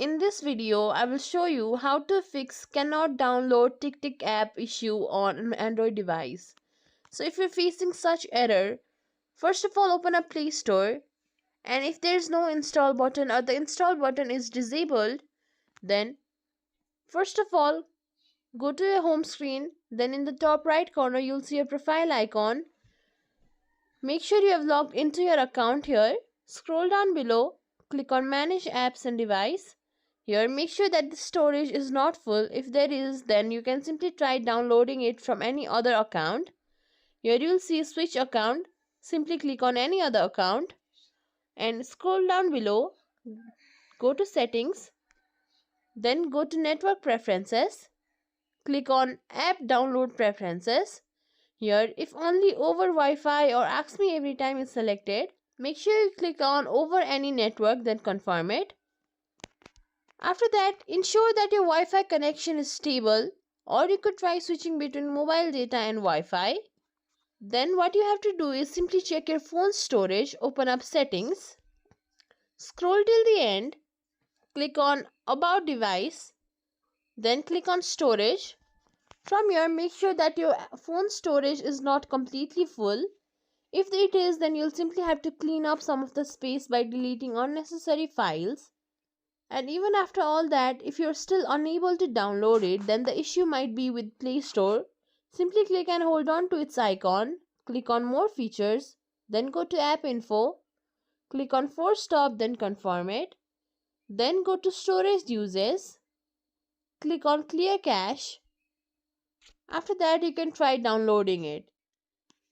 In this video, I will show you how to fix cannot download TickTick app issue on an Android device. So if you're facing such error, first of all open up Play Store, and if there is no install button or the install button is disabled, then first of all go to your home screen. Then in the top right corner you'll see a profile icon. Make sure you have logged into your account here. Scroll down below, click on manage apps and device. Here make sure that the storage is not full. If there is, then you can simply try downloading it from any other account. Here you'll see switch account. Simply click on any other account and scroll down below. Go to settings. Then go to network preferences. Click on app download preferences. Here if only over Wi-Fi or ask me every time is selected, make sure you click on over any network, then confirm it. After that, ensure that your Wi-Fi connection is stable, or you could try switching between mobile data and Wi-Fi. Then what you have to do is simply check your phone's storage, open up settings, scroll till the end, click on about device, then click on storage. From here, make sure that your phone storage is not completely full. If it is, then you'll simply have to clean up some of the space by deleting unnecessary files. And even after all that, if you're still unable to download it, then the issue might be with Play Store. Simply click and hold on to its icon, click on more features, then go to app info, click on force stop, then confirm it. Then go to storage uses, click on clear cache. After that, you can try downloading it.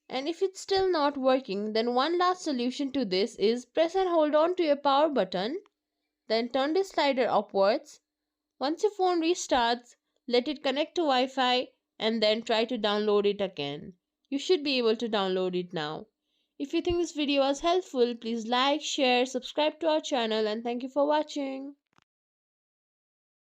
And if it's still not working, then one last solution to this is press and hold on to your power button. Then turn the slider upwards. Once your phone restarts, let it connect to Wi-Fi and then try to download it again. You should be able to download it now. If you think this video was helpful, please like, share, subscribe to our channel, and thank you for watching.